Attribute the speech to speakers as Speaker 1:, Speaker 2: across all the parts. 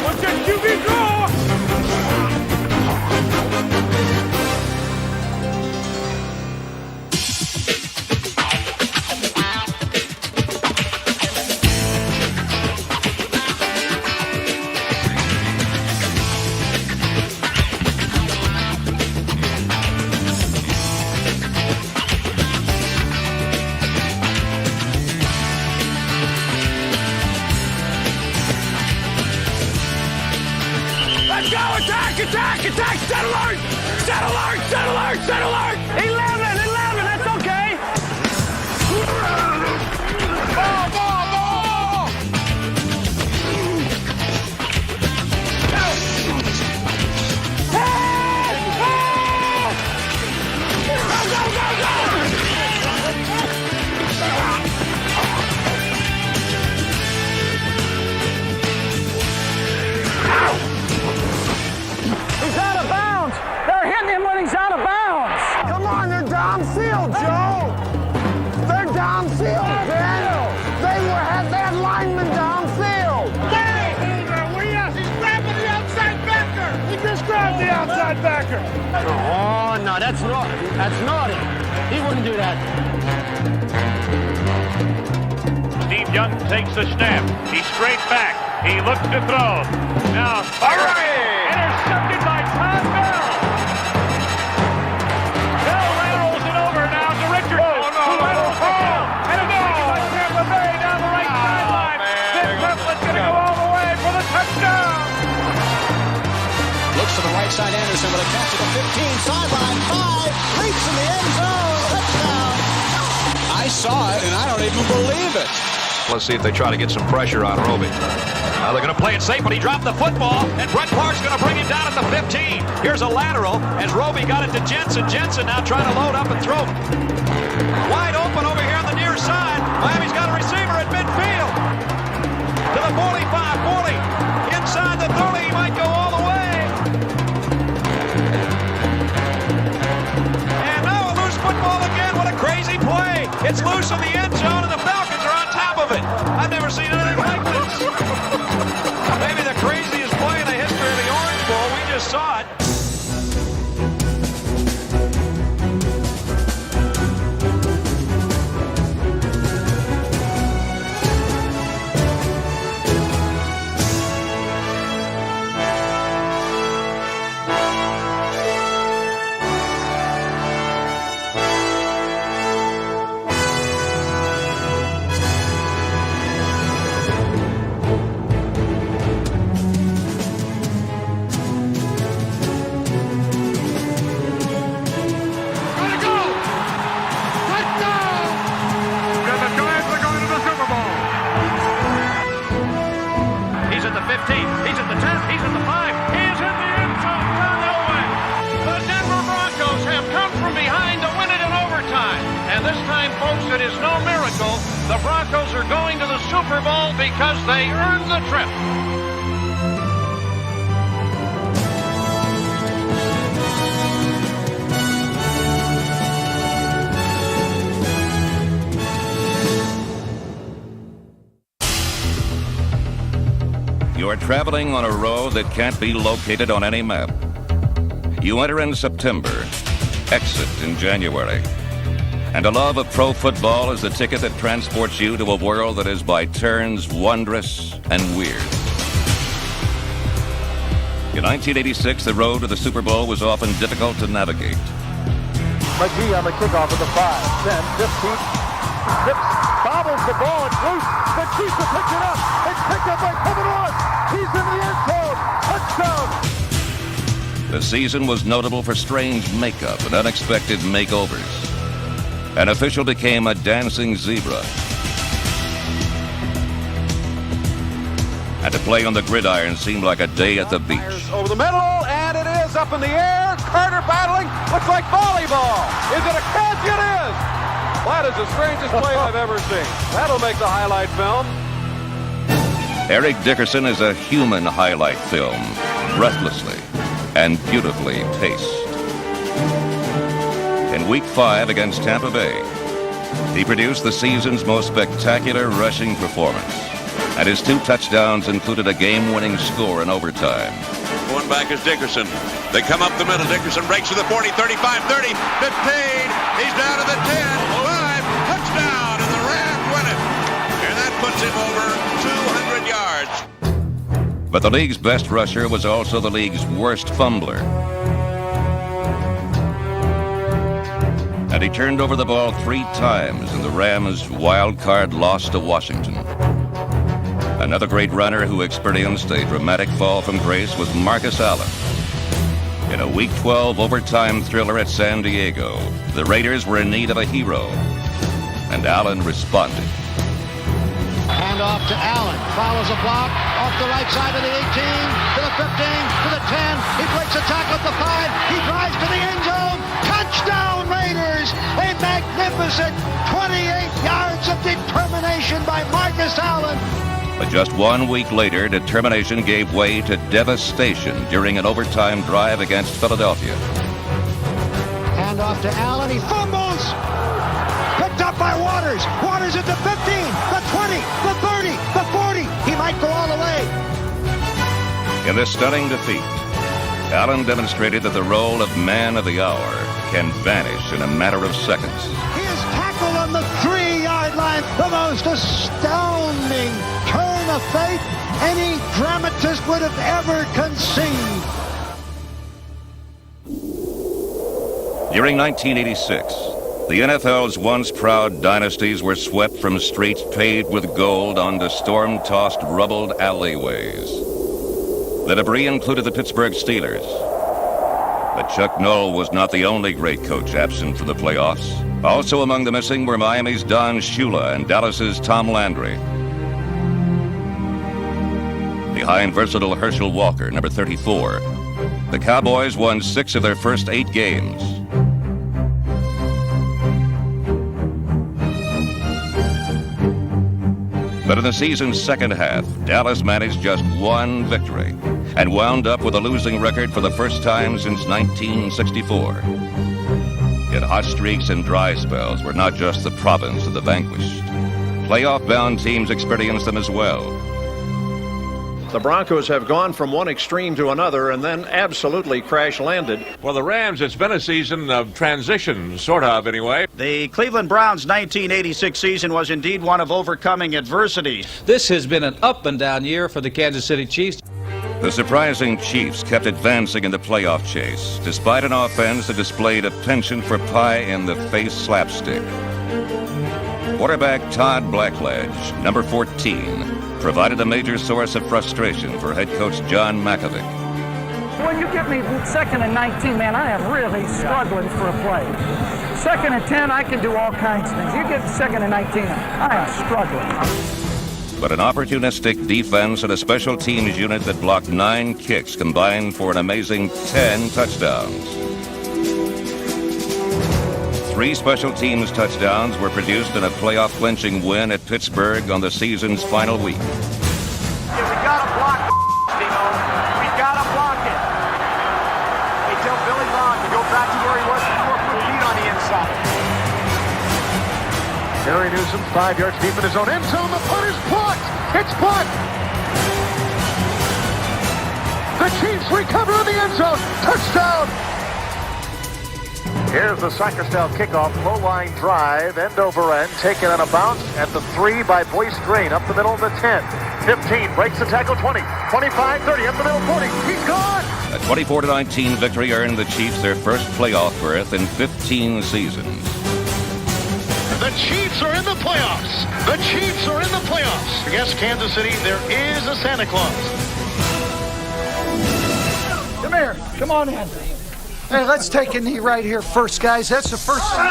Speaker 1: What's that QB draw? Let's go! Attack! Attack! Attack! Set alert! Set alert! Set alert! Set alert! 11! 11! That's okay! Ball! Ball! Ball! Hey! Hey! Go! Go! Go! Go! He's out of bounds. They're hitting him when he's out of bounds.
Speaker 2: Come on, they're downfield, Joe. They're downfield, Ben. They had linemen downfield.
Speaker 1: Hey, he's grabbing the outside backer. He just grabbed the outside backer.
Speaker 2: Oh, no, that's naughty. That's naughty. He wouldn't do that.
Speaker 3: Steve Young takes the snap. He's straight back. He looks to throw. Now, intercepted by Todd Bell. Bell laterals it over now to Richardson. Who laterals to Bell. And it's taken by Tampa Bay down the right sideline. This Temple's going to go all the way for the touchdown.
Speaker 4: Looks to the right side, Anderson with a catch at the 15, sideline, 5, leaps in the end zone, touchdown. I saw it, and I don't even believe it.
Speaker 5: Let's see if they try to get some pressure on Roby. Now they're going to play it safe, but he dropped the football, and Brett Clark's going to bring him down at the 15. Here's a lateral as Roby got it to Jensen. Jensen now trying to load up and throw. Wide open over here on the near side. Miami's got a receiver at midfield. To the 45, 40. Inside the 30, he might go all the way. And now a loose football again. What a crazy play. It's loose in the end zone, and the Falcons are on top of it. I've never seen anything like this. Maybe the craziest play in the history of the Orange Bowl. We just saw it. He's at the 15. He's at the 10. He's at the 5. He's in the end zone. John Elway.
Speaker 1: The Denver Broncos have come from behind to win it in overtime. And this time, folks, it is no miracle. The Broncos are going to the Super Bowl because they earned the trip.
Speaker 5: You are traveling on a road that can't be located on any map. You enter in September, exit in January. And a love of pro football is the ticket that transports you to a world that is by turns wondrous and weird. In 1986, the road to the Super Bowl was often difficult to navigate.
Speaker 6: McGee on the kickoff at the 5, 10, 15, skips, bobbles the ball, it's loose, the Chiefs will pick it up, it's picked up by Kevin Lawrence, he's in the end zone, touchdown!
Speaker 5: The season was notable for strange makeup and unexpected makeovers. An official became a dancing zebra. And to play on the gridiron seemed like a day at the beach.
Speaker 6: Over the middle, and it is up in the air, Carter battling, looks like volleyball, is it a catch? It is! That is the strangest play I've ever seen. That'll make the highlight film.
Speaker 5: Eric Dickerson is a human highlight film, breathlessly and beautifully paced. In Week 5 against Tampa Bay,
Speaker 7: He produced the season's most spectacular rushing performance, and his 2 touchdowns included a game-winning score in overtime.
Speaker 8: One back is Dickerson. They come up the middle. Dickerson breaks to the 40, 35, 30, 15. He's down to the 10, 5, touchdown, and the Rams win it. And that puts him over 200 yards.
Speaker 7: But the league's best rusher was also the league's worst fumbler. And he turned over the ball 3 times in the Rams' wild card loss to Washington. Another great runner who experienced a dramatic fall from grace was Marcus Allen. In a Week 12 overtime thriller at San Diego, the Raiders were in need of a hero, and Allen responded.
Speaker 4: Hand off to Allen. Follows a block off the right side of the 18, to the 15, to the 10. He breaks a tackle at the 5. He drives to the end zone. Touchdown, Raiders! A magnificent 28 yards of determination by Marcus Allen.
Speaker 7: But just 1 week later, determination gave way to devastation during an overtime drive against Philadelphia.
Speaker 4: Hand off to Allen. He fumbles. Picked up by Waters. Waters at the 15, the 20, the 30, the 40. He might go all the way.
Speaker 7: In this stunning defeat, Allen demonstrated that the role of man of the hour can vanish in a matter of seconds.
Speaker 4: His tackle on the 3-yard line, the most astounding turn of fate any dramatist would have ever conceived.
Speaker 7: During 1986, the NFL's once proud dynasties were swept from streets paved with gold onto storm-tossed, rubbled alleyways. The debris included the Pittsburgh Steelers. But Chuck Noll was not the only great coach absent from the playoffs. Also among the missing were Miami's Don Shula and Dallas's Tom Landry. Behind versatile Herschel Walker, number 34, the Cowboys won 6 of their first 8 games. But in the season's second half, Dallas managed just 1 victory and wound up with a losing record for the first time since 1964. Yet hot streaks and dry spells were not just the province of the vanquished. Playoff-bound teams experienced them as well.
Speaker 1: The Broncos have gone from one extreme to another and then absolutely crash-landed.
Speaker 3: Well, the Rams, it's been a season of transition, sort of, anyway.
Speaker 9: The Cleveland Browns' 1986 season was indeed one of overcoming adversity.
Speaker 10: This has been an up-and-down year for the Kansas City Chiefs.
Speaker 7: The surprising Chiefs kept advancing in the playoff chase, despite an offense that displayed a penchant for pie-in-the-face slapstick. Quarterback Todd Blackledge, number 14, provided a major source of frustration for head coach John Mackovic.
Speaker 11: When you get me 2nd and 19, man, I am really struggling for a play. 2nd and 10, I can do all kinds of things. You get 2nd and 19, I am struggling.
Speaker 7: But an opportunistic defense and a special teams unit that blocked 9 kicks combined for an amazing 10 touchdowns. 3 special teams touchdowns were produced in a playoff-clinching win at Pittsburgh on the season's final week.
Speaker 2: Yeah, we gotta block Timo. We gotta block it. They tell Billy Long to go back to where he was before, put feet on the inside.
Speaker 6: Gary Newsom, 5 yards deep in his own end zone. The punt is blocked. It's blocked. The Chiefs recover in the end zone. Touchdown. Here's the Sacker-style kickoff, low-line drive, end over end, taken on a bounce at the 3 by Boyce Drain, up the middle of the 10. 15, breaks the tackle, 20, 25, 30, up the middle, 40, he's gone!
Speaker 7: A 24-19 victory earned the Chiefs their first playoff berth in 15 seasons.
Speaker 8: The Chiefs are in the playoffs. The Chiefs are in the playoffs. Against Kansas City, there is a Santa Claus.
Speaker 11: Come here. Come on in. Hey, let's take a knee right here first, guys. That's the first thing.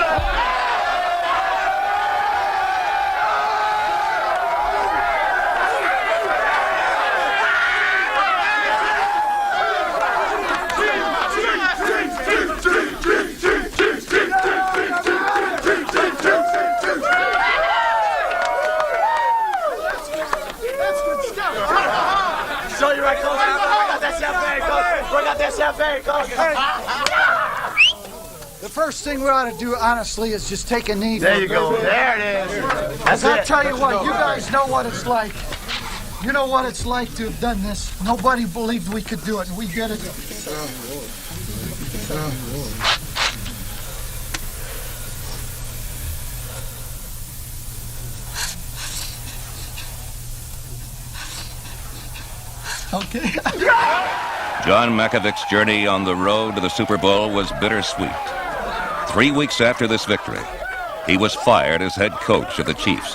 Speaker 2: The
Speaker 11: first thing we ought to do, honestly, is just take a knee.
Speaker 2: There you go. There it is. That's
Speaker 11: I'll
Speaker 2: it.
Speaker 11: tell you what, you guys know what it's like. You know what it's like to have done this. Nobody believed we could do it, and we did it. Okay.
Speaker 7: John Mackovic's journey on the road to the Super Bowl was bittersweet. 3 weeks after this victory, he was fired as head coach of the Chiefs.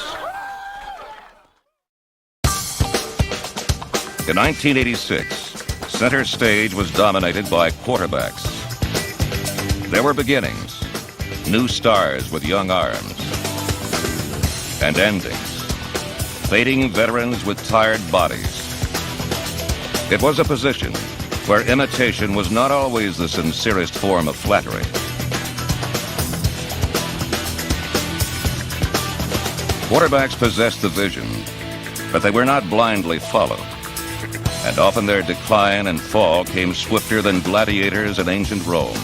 Speaker 7: In 1986, center stage was dominated by quarterbacks. There were beginnings, new stars with young arms, and endings, fading veterans with tired bodies. It was a position where imitation was not always the sincerest form of flattery. Quarterbacks possessed the vision, but they were not blindly followed. And often their decline and fall came swifter than gladiators in ancient Rome.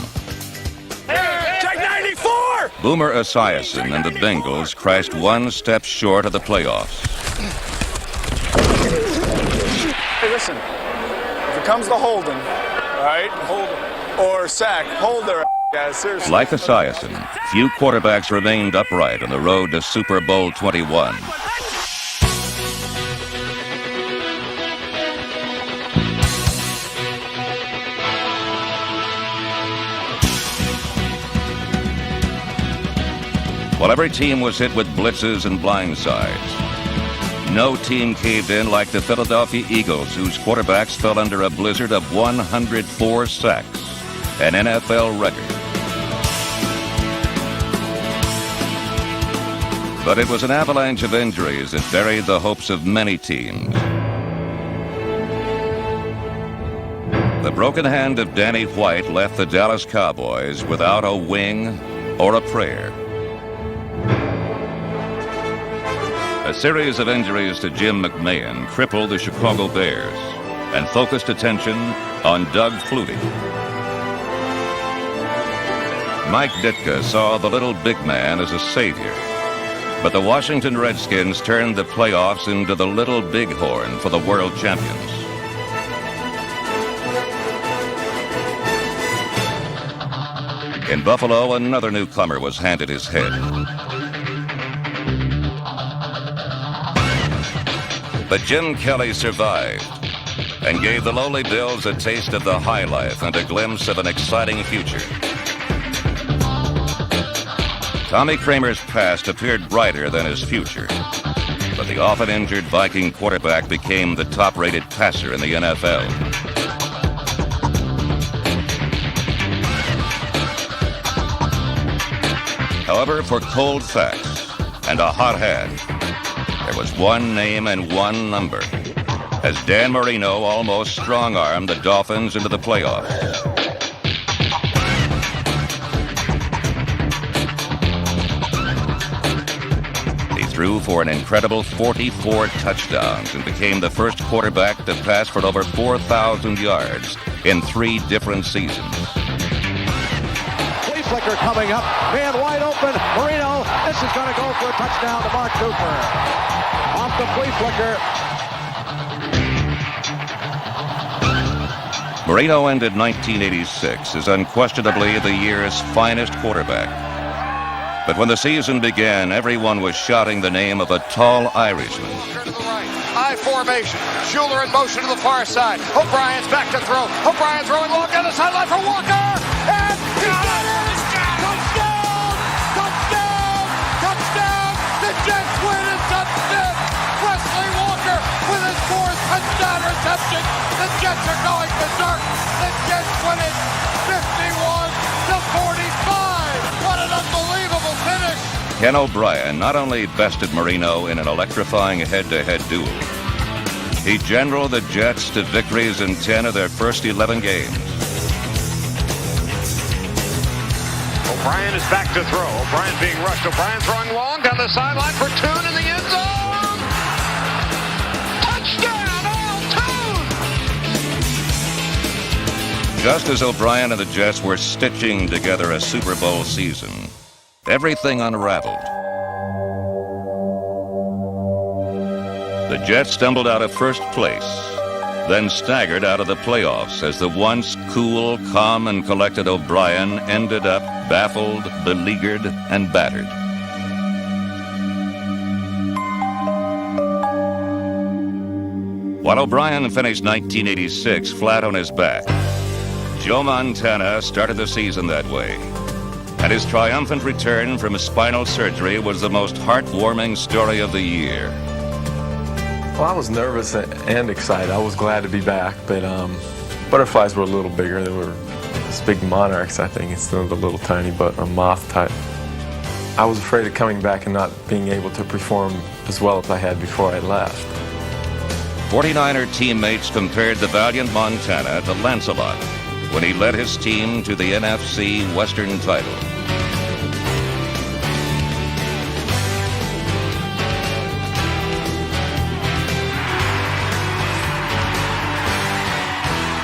Speaker 3: Take 94!
Speaker 7: Boomer Esiason and the Bengals crashed one step short of the playoffs.
Speaker 2: Hey, listen. If it comes to holding, all right, hold or sack, hold their guys, seriously.
Speaker 7: Like Esiason, few quarterbacks remained upright on the road to Super Bowl 21. While every team was hit with blitzes and blindsides, no team caved in like the Philadelphia Eagles, whose quarterbacks fell under a blizzard of 104 sacks, an NFL record. But it was an avalanche of injuries that buried the hopes of many teams. The broken hand of Danny White left the Dallas Cowboys without a wing or a prayer. A series of injuries to Jim McMahon crippled the Chicago Bears and focused attention on Doug Flutie. Mike Ditka saw the little big man as a savior, but the Washington Redskins turned the playoffs into the little bighorn for the world champions. In Buffalo, another newcomer was handed his head. But Jim Kelly survived and gave the lowly Bills a taste of the high life and a glimpse of an exciting future. Tommy Kramer's past appeared brighter than his future, but the often injured Viking quarterback became the top-rated passer in the NFL. However, for cold facts and a hot hand, there was one name and one number, as Dan Marino almost strong-armed the Dolphins into the playoffs. He threw for an incredible 44 touchdowns and became the first quarterback to pass for over 4,000 yards in 3 different seasons.
Speaker 4: Flea flicker coming up, man wide open, Marino, this is going to go for a touchdown to Mark Cooper. Off the flea flicker.
Speaker 7: Marino ended 1986 as unquestionably the year's finest quarterback. But when the season began, everyone was shouting the name of a tall Irishman.
Speaker 3: To the right, I formation. Schuler in motion to the far side. O'Brien's back to throw. O'Brien throwing long down the sideline for Walker. And he got it! Touchdown! Touchdown! Touchdown! The Jets win at touchdown! Wesley Walker with his 4th touchdown reception. The Jets are going berserk. The Jets win it 51-45. What an unbelievable finish!
Speaker 7: Ken O'Brien not only bested Marino in an electrifying head-to-head duel, he generaled the Jets to victories in 10 of their first 11 games.
Speaker 3: O'Brien is back to throw. O'Brien being rushed. O'Brien throwing long down the sideline for Toon in the end zone. Touchdown, Al Toon!
Speaker 7: Just as O'Brien and the Jets were stitching together a Super Bowl season, everything unraveled. The Jets stumbled out of first place, then staggered out of the playoffs as the once cool, calm, and collected O'Brien ended up baffled, beleaguered, and battered. While O'Brien finished 1986 flat on his back, Joe Montana started the season that way. And his triumphant return from spinal surgery was the most heartwarming story of the year.
Speaker 12: Well, I was nervous and excited. I was glad to be back, but butterflies were a little bigger. They were these big monarchs, I think, instead of the little tiny but a moth type. I was afraid of coming back and not being able to perform as well as I had before I left.
Speaker 7: 49er teammates compared the valiant Montana to Lancelot when he led his team to the NFC Western title.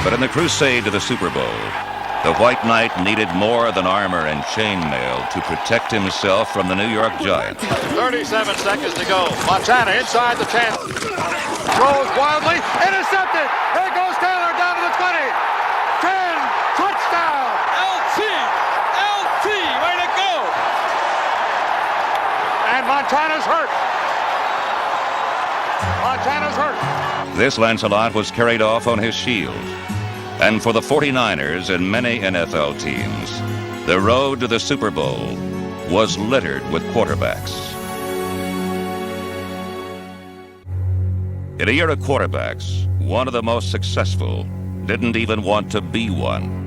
Speaker 7: But in the crusade to the Super Bowl, the White Knight needed more than armor and chainmail to protect himself from the New York Giants.
Speaker 3: 37 seconds to go. Montana inside the 10. Throws wildly. Intercepted. There goes Taylor down to the 20. 10. Touchdown.
Speaker 13: LT. Way to go.
Speaker 3: And Montana's hurt.
Speaker 7: This Lancelot was carried off on his shield. And for the 49ers and many NFL teams, the road to the Super Bowl was littered with quarterbacks. In a year of quarterbacks, one of the most successful didn't even want to be one.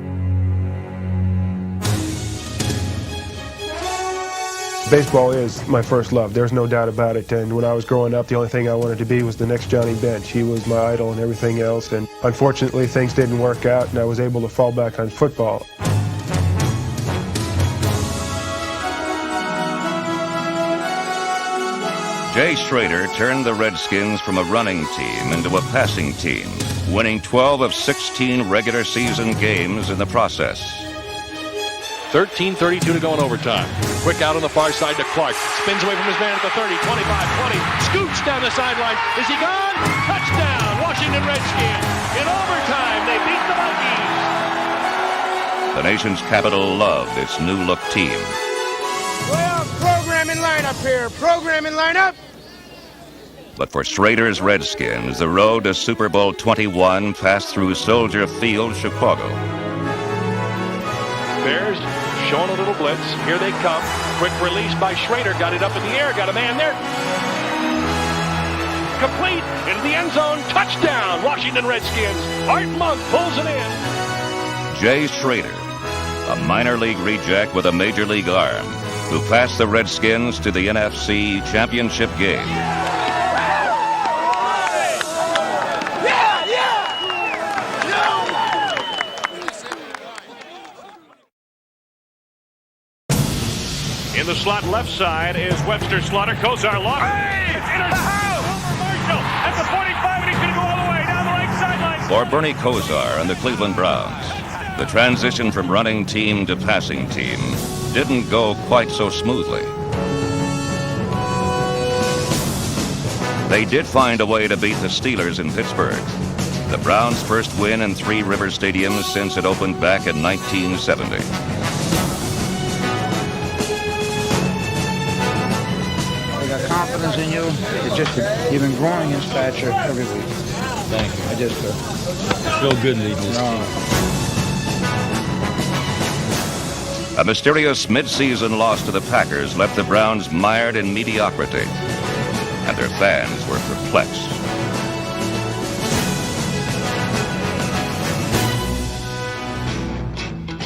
Speaker 14: Baseball is my first love. There's no doubt about it. And when I was growing up, the only thing I wanted to be was the next Johnny Bench. He was my idol and everything else. And unfortunately, things didn't work out, and I was able to fall back on football.
Speaker 7: Jay Schrader turned the Redskins from a running team into a passing team, winning 12 of 16 regular season games in the process.
Speaker 5: 13:32 to go in overtime. Quick out on the far side to Clark. Spins away from his man at the 30, 25, 20. Scoots down the sideline. Is he gone? Touchdown, Washington Redskins. In overtime, they beat the Vikings.
Speaker 7: The nation's capital loved its new-look team.
Speaker 2: Well, programming lineup here. Programming lineup.
Speaker 7: But for Schrader's Redskins, the road to Super Bowl 21 passed through Soldier Field, Chicago.
Speaker 5: Bears showing a little blitz. Here they come. Quick release by Schrader. Got it up in the air. Got a man there. Complete into the end zone. Touchdown, Washington Redskins. Art Monk pulls it in.
Speaker 7: Jay Schrader, a minor league reject with a major league arm, who passed the Redskins to the NFC Championship game.
Speaker 1: In the slot left side is Webster Slaughter. Kozar long. Hey! Into the house! Over Marshall at the 45, and he's going to go all the way down the right sideline.
Speaker 7: For Bernie Kosar and the Cleveland Browns, the transition from running team to passing team didn't go quite so smoothly. They did find a way to beat the Steelers in Pittsburgh, the Browns' first win in Three Rivers Stadium since it opened back in 1970.
Speaker 11: Confidence in you. You've been growing in stature every week.
Speaker 10: Thank you.
Speaker 11: I just
Speaker 10: feel good leading this team.
Speaker 7: A mysterious mid-season loss to the Packers left the Browns mired in mediocrity, and their fans were perplexed.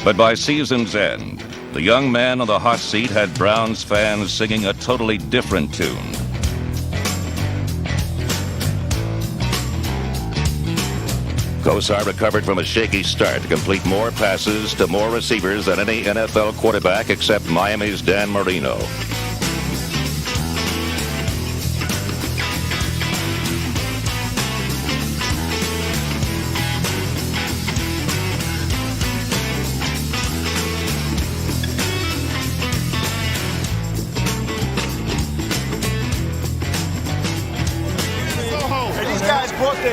Speaker 7: But by season's end, the young man on the hot seat had Browns fans singing a totally different tune. Kosar recovered from a shaky start to complete more passes to more receivers than any NFL quarterback except Miami's Dan Marino.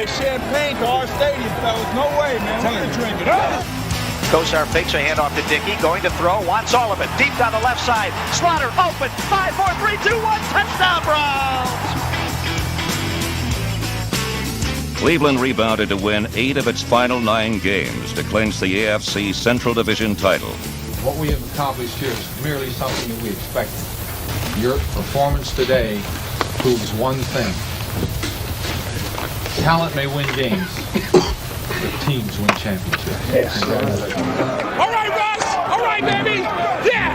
Speaker 13: that champagne to our stadium, fellas. No way, man. We're going to drink it.
Speaker 9: Kosar fakes a handoff to Dickey, going to throw, wants all of it. Deep down the left side. Slaughter open. 5, 4, 3, 2, 1. Touchdown, Browns!
Speaker 7: Cleveland rebounded to win 8 of its final 9 games to clinch the AFC Central Division title.
Speaker 15: What we have accomplished here is merely something that we expected. Your performance today proves one thing. Talent may win games, but teams win championships.
Speaker 13: Yes. All right, Russ! All right, baby! Yeah!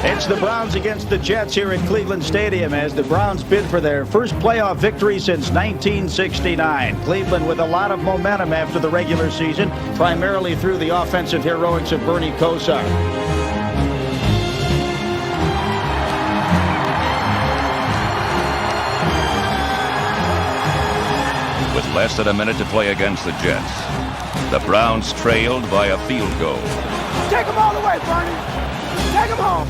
Speaker 9: It's the Browns against the Jets here at Cleveland Stadium as the Browns bid for their first playoff victory since 1969. Cleveland with a lot of momentum after the regular season, primarily through the offensive heroics of Bernie Kosar.
Speaker 7: With less than a minute to play against the Jets, the Browns trailed by a field goal.
Speaker 2: Take him all the way, Bernie. Take him home.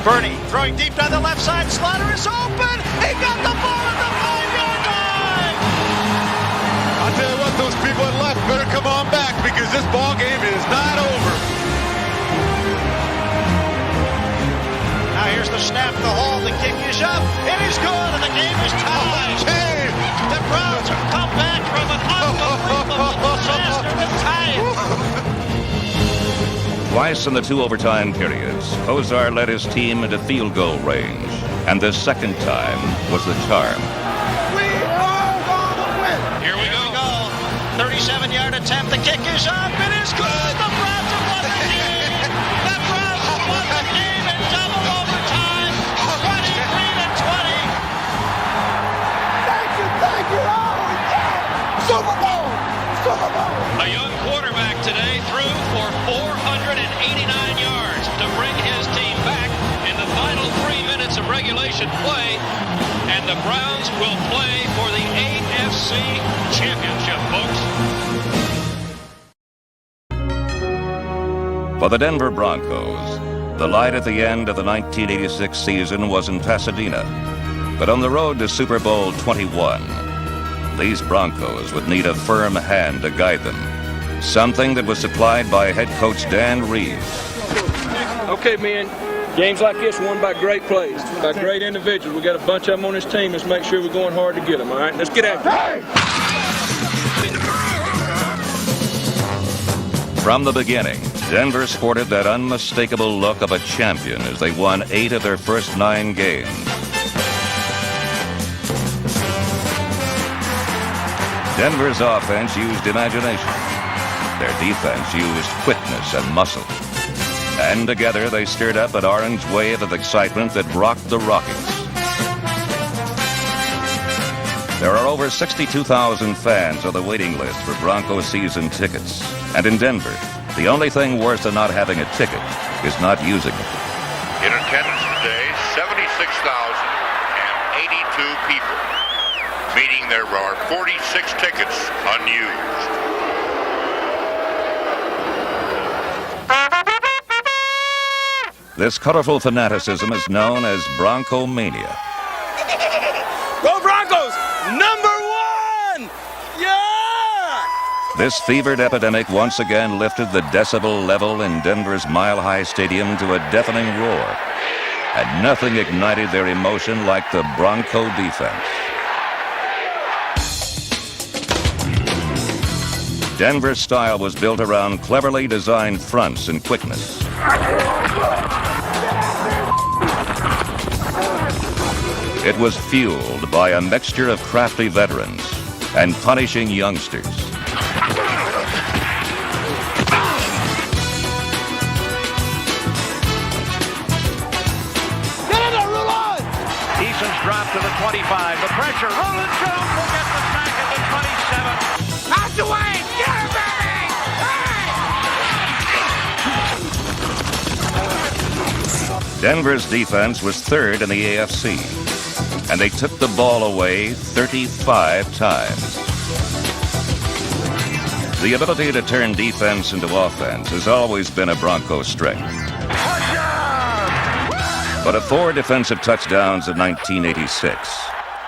Speaker 9: Bernie throwing deep down the left side. Slaughter is open. He got the ball at the 5-yard line.
Speaker 3: I'll tell you what, those people at left better come on back because this ball game is not over.
Speaker 9: Now here's the snap, the hold, the kick is up. It is good, and the game is tied. The Browns have come back from an unbelievable disaster to tie it.
Speaker 7: Twice in the 2 overtime periods, Kosar led his team into field goal range, and the second time was the charm.
Speaker 2: We are going to win.
Speaker 9: Here we go. 37-yard attempt. The kick is up. It is good. The Browns have won the game. The Browns have won the game in double overtime. 23-20.
Speaker 2: Thank you. Oh, yeah. Super Bowl.
Speaker 5: A young quarterback today threw for 489 yards to bring his team back in the final 3 minutes of regulation play. And the Browns will play for the AFC Championship, folks.
Speaker 7: For the Denver Broncos, the light at the end of the 1986 season was in Pasadena. But on the road to Super Bowl 21, these Broncos would need a firm hand to guide them. Something that was supplied by head coach Dan Reeves.
Speaker 13: Okay, man. Games like this won by great plays, by great individuals. We got a bunch of them on this team. Let's make sure we're going hard to get them, all right? Let's get after it.
Speaker 7: From the beginning, Denver sported that unmistakable look of a champion as they won 8 of their first 9 games. Denver's offense used imagination. Their defense used quickness and muscle. And together they stirred up an orange wave of excitement that rocked the Rockies. There are over 62,000 fans on the waiting list for Broncos season tickets. And in Denver, the only thing worse than not having a ticket is not using it.
Speaker 8: In attendance today, 76,082 people, meaning there are 46 tickets unused.
Speaker 7: This colorful fanaticism is known as Broncomania.
Speaker 13: Go Broncos! #1! Yeah!
Speaker 7: This fevered epidemic once again lifted the decibel level in Denver's Mile High Stadium to a deafening roar. And nothing ignited their emotion like the Bronco defense. Denver's style was built around cleverly designed fronts and quickness. It was fueled by a mixture of crafty veterans and punishing youngsters.
Speaker 9: Eason's dropped to the 25. The pressure. Roland Jones will get the sack at the 27.
Speaker 2: Out the way. Get him, baby.
Speaker 7: Denver's defense was third in the AFC, and they took the ball away 35 times. The ability to turn defense into offense has always been a Bronco strength. But of 4 defensive touchdowns in 1986,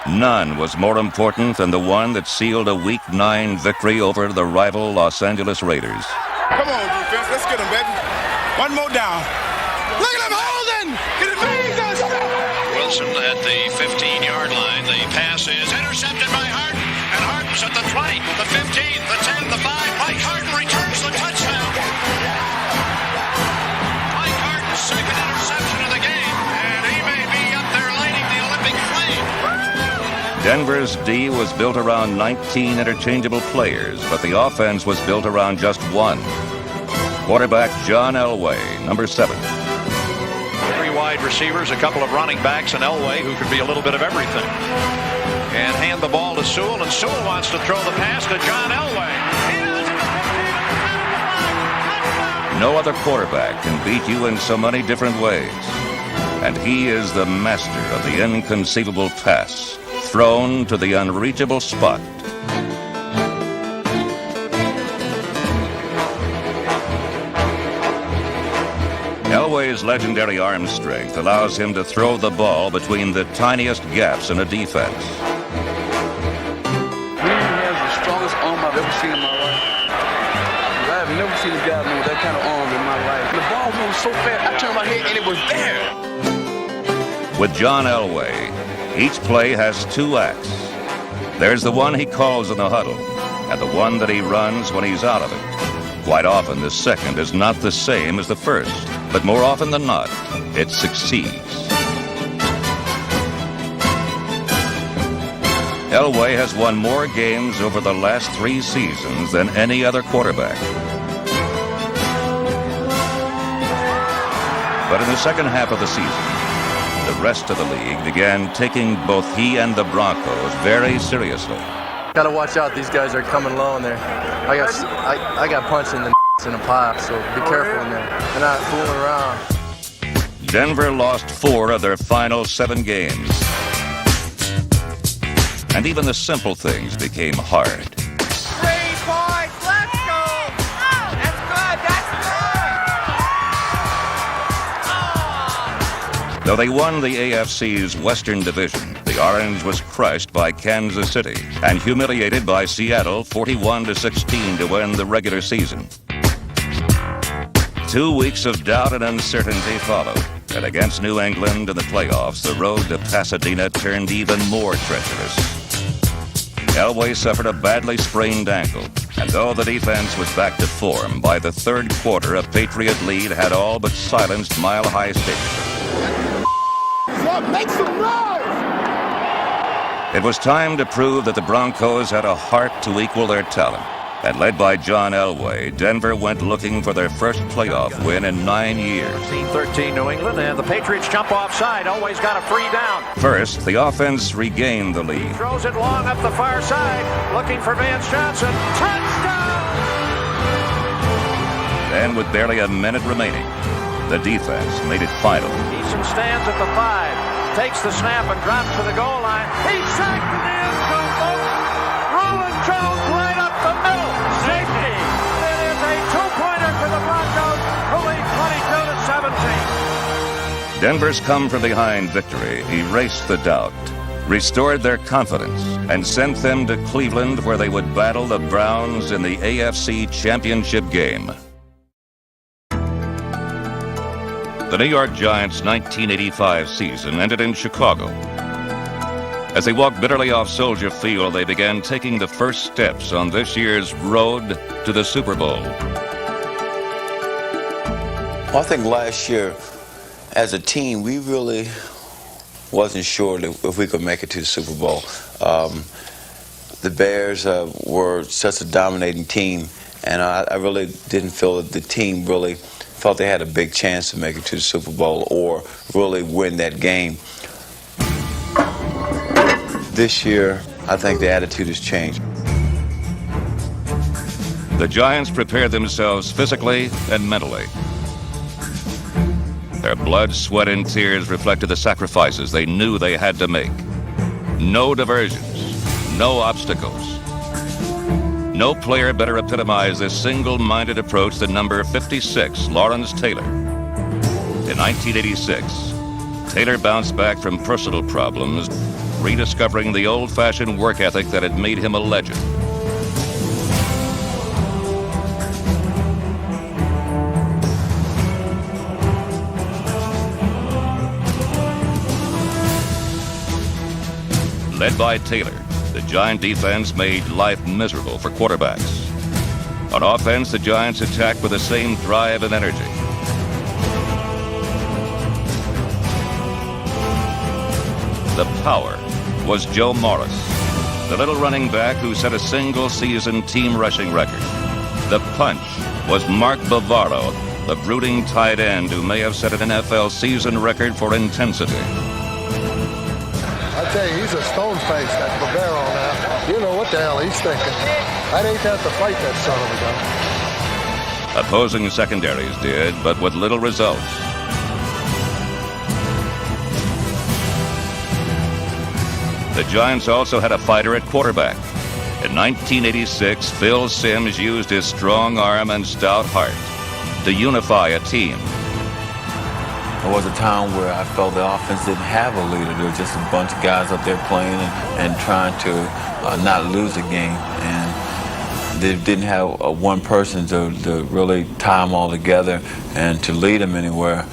Speaker 7: None was more important than the one that sealed a Week 9 victory over the rival Los Angeles Raiders.
Speaker 16: Come on, defense. Let's get him, baby. One more down. Look at him holding! Get it,
Speaker 5: Wilson at the 15-yard line. The pass is intercepted by Harden. And Harden's at the 20, the 15, the 10, the 5. Mike Harden returns the touchdown. Mike Harden's second interception of the game. And he may be up there lighting the Olympic flame.
Speaker 7: Denver's D was built around 19 interchangeable players, but the offense was built around just one. Quarterback John Elway, number 7.
Speaker 5: 3 wide receivers, a couple of running backs, and Elway, who could be a little bit of everything. And hand the ball to Sewell, and Sewell wants to throw the pass to John Elway.
Speaker 7: No other quarterback can beat you in so many different ways. And he is the master of the inconceivable pass, thrown to the unreachable spot. Elway's legendary arm strength allows him to throw the ball between the tiniest gaps in a defense.
Speaker 17: He has the strongest arm I've ever seen in my life. I have never seen a guy move that kind of arm in my life. The ball moved so fast, I turned my head and it was there.
Speaker 7: With John Elway, each play has 2 acts. There's the one he calls in the huddle, and the one that he runs when he's out of it. Quite often, the second is not the same as the first, but more often than not, it succeeds. Elway has won more games over the last 3 seasons than any other quarterback. But in the second half of the season, the rest of the league began taking both he and the Broncos very seriously.
Speaker 18: Got to watch out. These guys are coming low in there. I got punched in the in a pipe, so be careful in there. They're not fooling around.
Speaker 7: Denver lost 4 of their final 7 games. And even the simple things became hard.
Speaker 2: 3 points, let's go! That's good, that's good!
Speaker 7: Though they won the AFC's Western Division, the Orange was crushed by Kansas City and humiliated by Seattle 41-16 to win the regular season. 2 weeks of doubt and uncertainty followed, and against New England in the playoffs, the road to Pasadena turned even more treacherous. Elway suffered a badly sprained ankle, and though the defense was back to form, by the third quarter, a Patriot lead had all but silenced Mile High Stadium.
Speaker 16: Make some noise!
Speaker 7: It was time to prove that the Broncos had a heart to equal their talent. And led by John Elway, Denver went looking for their first playoff win in 9 years.
Speaker 5: 13 New England, and the Patriots jump offside. Elway's got a free down.
Speaker 7: First, the offense regained the lead.
Speaker 5: Throws it long up the far side, looking for Vance Johnson. Touchdown!
Speaker 7: Then, with barely a minute remaining, the defense made it final.
Speaker 5: Eason stands at the 5, takes the snap and drops to the goal line. He's sacked in the end zone, folks. Roland Jones right up the middle. Safety. It is a 2-pointer for the Broncos, who lead 22-17.
Speaker 7: Denver's come-from-behind victory erased the doubt, restored their confidence, and sent them to Cleveland, where they would battle the Browns in the AFC Championship game. The New York Giants' 1985 season ended in Chicago. As they walked bitterly off Soldier Field, they began taking the first steps on this year's road to the Super Bowl.
Speaker 19: Well, I think last year, as a team, we really wasn't sure if we could make it to the Super Bowl. The Bears were such a dominating team, and I really didn't feel that the team really felt they had a big chance to make it to the Super Bowl or really win that game. This year, I think the attitude has changed.
Speaker 7: The Giants prepared themselves physically and mentally. Their blood, sweat, and tears reflected the sacrifices they knew they had to make. No diversions, no obstacles. No player better epitomized this single-minded approach than number 56, Lawrence Taylor. In 1986, Taylor bounced back from personal problems rediscovering the old-fashioned work ethic that had made him a legend. Led by Taylor, the Giant defense made life miserable for quarterbacks. On offense, the Giants attacked with the same drive and energy. The power was Joe Morris, the little running back who set a single-season team rushing record. The punch was Mark Bavaro, the brooding tight end who may have set an NFL season record for intensity.
Speaker 6: I tell you, he's a stone face, that Bavaro now. You know what the hell he's thinking. I'd hate to have to fight that son of a gun.
Speaker 7: Opposing secondaries did, but with little results. The Giants also had a fighter at quarterback. In 1986, Phil Simms used his strong arm and stout heart to unify a team.
Speaker 19: There was a time where I felt the offense didn't have a leader. There was just a bunch of guys up there playing and trying to not lose a game. And they didn't have one person to really tie them all together and to lead them anywhere.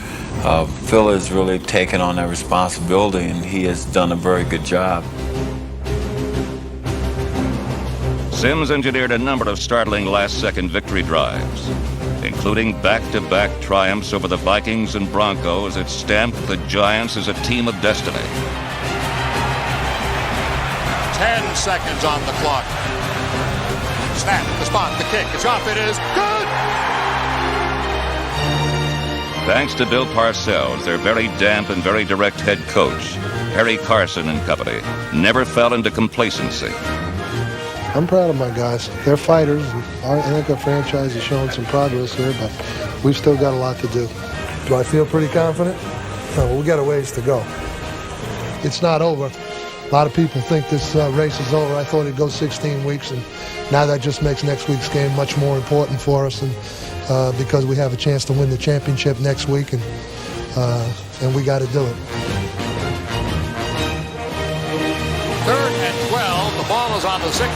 Speaker 19: Phil has really taken on that responsibility, and he has done a very good job.
Speaker 7: Simms engineered a number of startling last-second victory drives, including back-to-back triumphs over the Vikings and Broncos that stamped the Giants as a team of destiny.
Speaker 3: 10 seconds on the clock. Snap, the spot, the kick, it's off, it is good!
Speaker 7: Thanks to Bill Parcells, their very damp and very direct head coach, Harry Carson and company never fell into complacency.
Speaker 6: I'm proud of my guys. They're fighters. I think our franchise has shown some progress here, but we've still got a lot to do. Do I feel pretty confident? No, we got a ways to go. It's not over. A lot of people think this race is over. I thought it'd go 16 weeks, and now that just makes next week's game much more important for us, and because we have a chance to win the championship next week, and we got to do it.
Speaker 3: 3rd and 12. The ball is on the 16.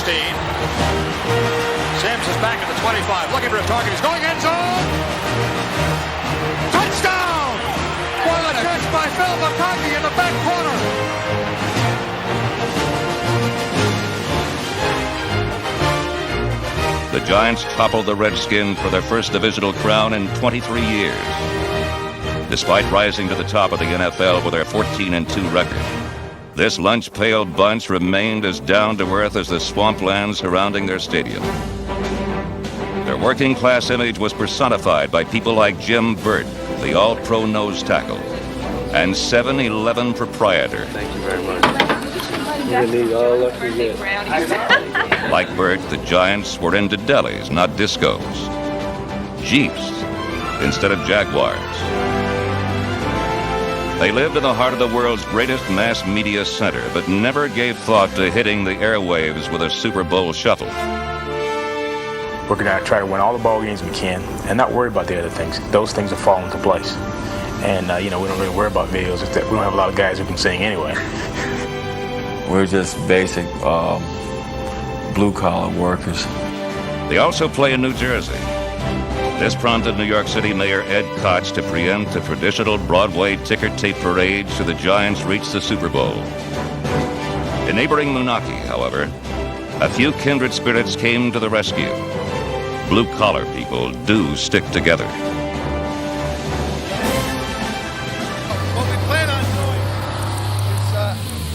Speaker 3: Simms is back at the 25, looking for a target. He's going end zone. Touchdown! What a catch by Phil McConkey in the back corner.
Speaker 7: The Giants toppled the Redskins for their first divisional crown in 23 years, despite rising to the top of the NFL with their 14-2 record. This lunch pail bunch remained as down-to-earth as the swampland surrounding their stadium. Their working-class image was personified by people like Jim Burt, the all-pro nose tackle, and 7-Eleven proprietor.
Speaker 18: Thank you very much. You're gonna need all luck you get.
Speaker 7: Like Burt, the Giants were into delis, not discos. Jeeps instead of Jaguars. They lived in the heart of the world's greatest mass media center, but never gave thought to hitting the airwaves with a Super Bowl shuffle.
Speaker 20: We're going to try to win all the ball games we can and not worry about the other things. Those things will fall into place. And, we don't really worry about videos. We don't have a lot of guys who can sing anyway.
Speaker 19: We're just basic blue-collar workers.
Speaker 7: They also play in New Jersey. This prompted New York City Mayor Ed Koch to preempt a traditional Broadway ticker tape parade should the Giants reach the Super Bowl. In neighboring Moonachie, however, a few kindred spirits came to the rescue. Blue-collar people do stick together.
Speaker 2: What we plan on doing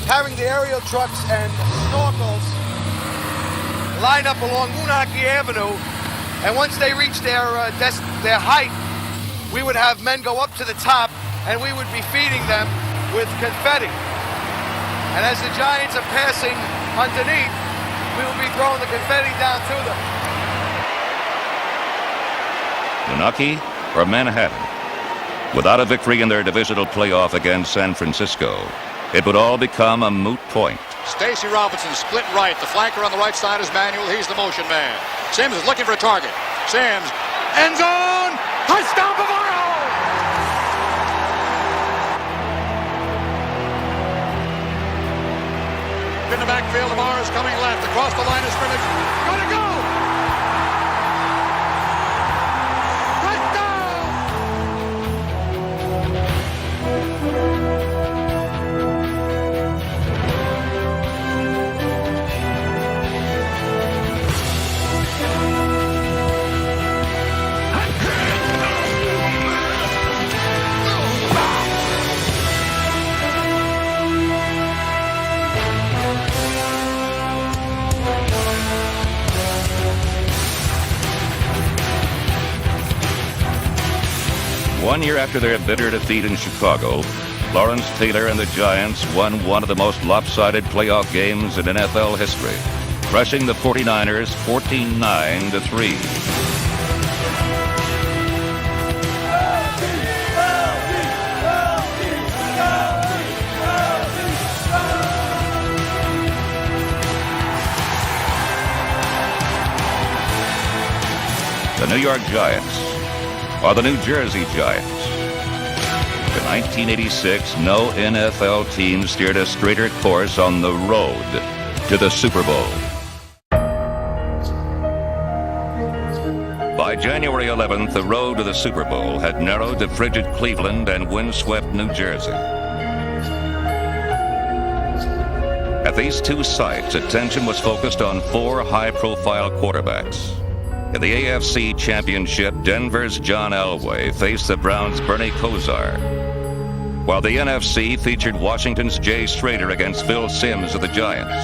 Speaker 2: is having the aerial trucks and snorkels line up along Moonachie Avenue, and once they reach their height, we would have men go up to the top, and we would be feeding them with confetti. And as the Giants are passing underneath, we will be throwing the confetti down to them.
Speaker 7: Moonachie or Manhattan? Without a victory in their divisional playoff against San Francisco, it would all become a moot point.
Speaker 3: Stacy Robinson split right. The flanker on the right side is Manuel. He's the motion man. Simms is looking for a target. Simms, end zone, touchdown Bavaro! backfield. Lamar is coming left. Across the line of scrimmage. Gonna go!
Speaker 7: One year after their bitter defeat in Chicago, Lawrence Taylor and the Giants won one of the most lopsided playoff games in NFL history, crushing the 49ers 14-9-3. The New York Giants or the New Jersey Giants. In 1986, no NFL team steered a straighter course on the road to the Super Bowl. By January 11th, the road to the Super Bowl had narrowed to frigid Cleveland and windswept New Jersey. At these two sites, attention was focused on four high-profile quarterbacks. In the AFC Championship, Denver's John Elway faced the Browns' Bernie Kosar, while the NFC featured Washington's Jay Strader against Phil Simms of the Giants.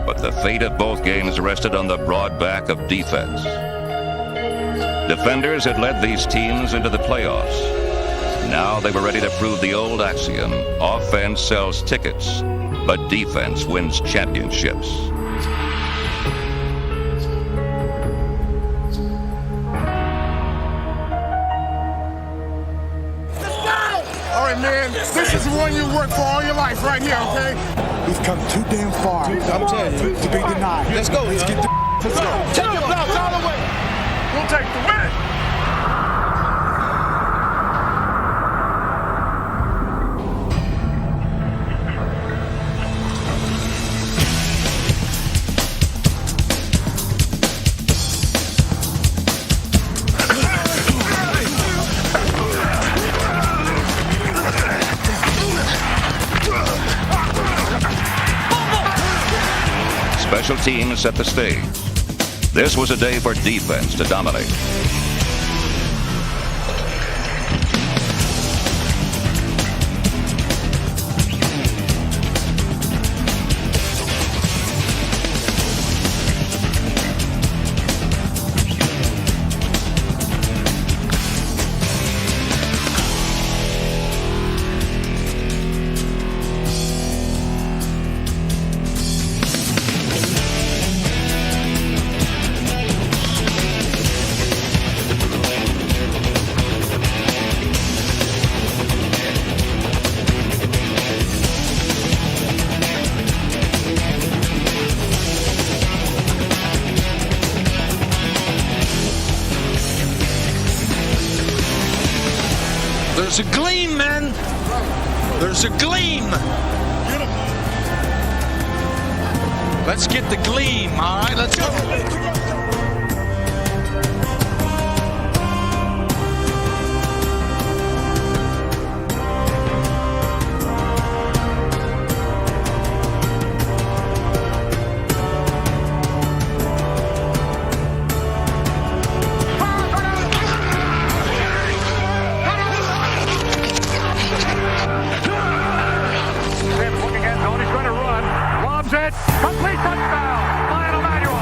Speaker 7: But the fate of both games rested on the broad back of defense. Defenders had led these teams into the playoffs. Now they were ready to prove the old axiom: offense sells tickets, but defense wins championships.
Speaker 16: Man, this is the one you work for all your life right here, okay? We've come too damn far. I'm telling you, to be denied. Let's go. Let's get the let's go. Take your belts all the way. We'll take the win.
Speaker 7: Special teams set the stage. This was a day for defense to dominate.
Speaker 3: There's a gleam, man. There's a gleam. Let's get the gleam, all right? Let's go.
Speaker 1: Complete touchdown, Lionel Manuel.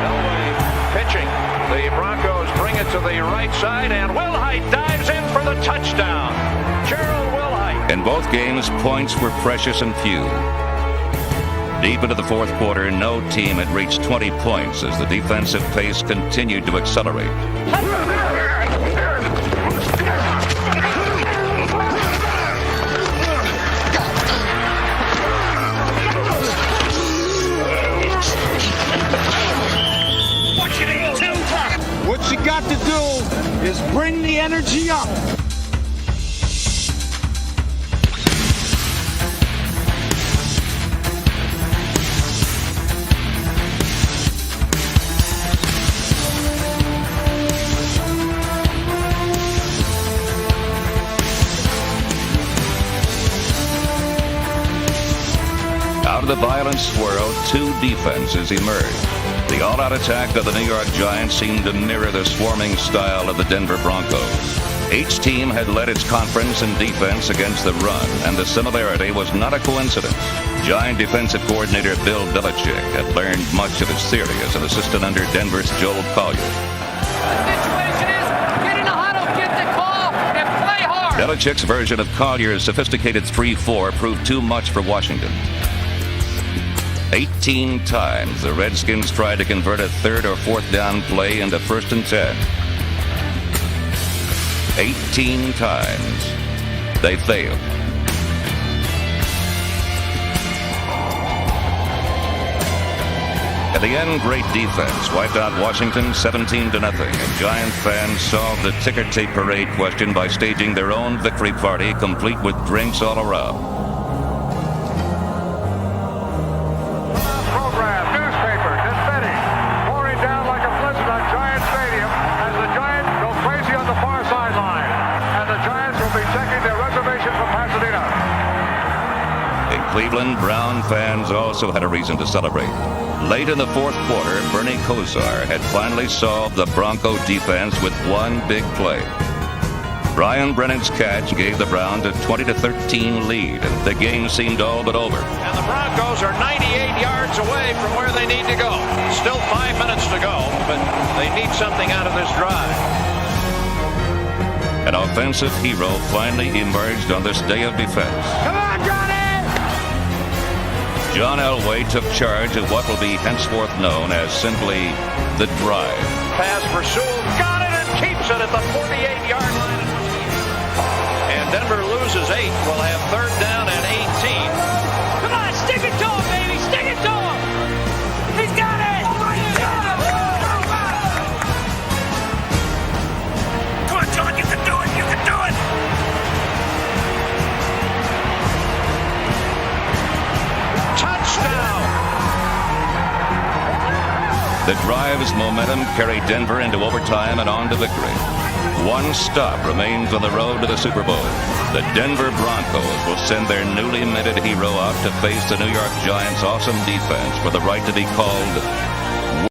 Speaker 1: Elway pitching. The Broncos bring it to the right side, and Wilhite dives in for the touchdown. Gerald Wilhite.
Speaker 7: In both games, points were precious and few. Deep into the fourth quarter, no team had reached 20 points as the defensive pace continued to accelerate.
Speaker 16: What you got to do is bring the energy up.
Speaker 7: of the violent swirl, two defenses emerged. The all-out attack of the New York Giants seemed to mirror the swarming style of the Denver Broncos. Each team had led its conference in defense against the run, and the similarity was not a coincidence. Giant defensive coordinator Bill Belichick had learned much of his theory as an assistant under Denver's Joel Collier.
Speaker 21: The situation is, get in the huddle, get the call, and play hard.
Speaker 7: Belichick's version of Collier's sophisticated 3-4 proved too much for Washington. 18 times the Redskins tried to convert a third or fourth down play into 1st and 10. 18 times they failed. At the end, great defense wiped out Washington 17-0, and Giant fans solved the ticker tape parade question by staging their own victory party, complete with drinks all around.
Speaker 22: Program, newspaper, confetti, pouring down like a blizzard on Giant Stadium as the Giants go crazy on the far sideline, and the Giants will be checking their reservation from Pasadena.
Speaker 7: In Cleveland, Brown fans also had a reason to celebrate. Late in the fourth quarter, Bernie Kosar had finally solved the Bronco defense with one big play. Brian Brennan's catch gave the Browns a 20-13 lead, and the game seemed all but over.
Speaker 1: And the Broncos are 98 yards away from where they need to go. Still 5 minutes to go, but they need something out of this drive.
Speaker 7: An offensive hero finally emerged on this day of defense.
Speaker 21: Come on, Johnny!
Speaker 7: John Elway took charge of what will be henceforth known as simply the drive.
Speaker 1: Pass for Sewell, got it and keeps it at the 48-yard line. And Denver loses 8. We'll have 3rd down and 18.
Speaker 21: Come on, stick it to him, baby, stick it to him! He's got it! Oh my God! Come on, John, you can do it, you can do it!
Speaker 1: Touchdown!
Speaker 7: The drive's momentum carried Denver into overtime and on to victory. One stop remains on the road to the Super Bowl. The Denver Broncos will send their newly minted hero out to face the New York Giants' awesome defense for the right to be called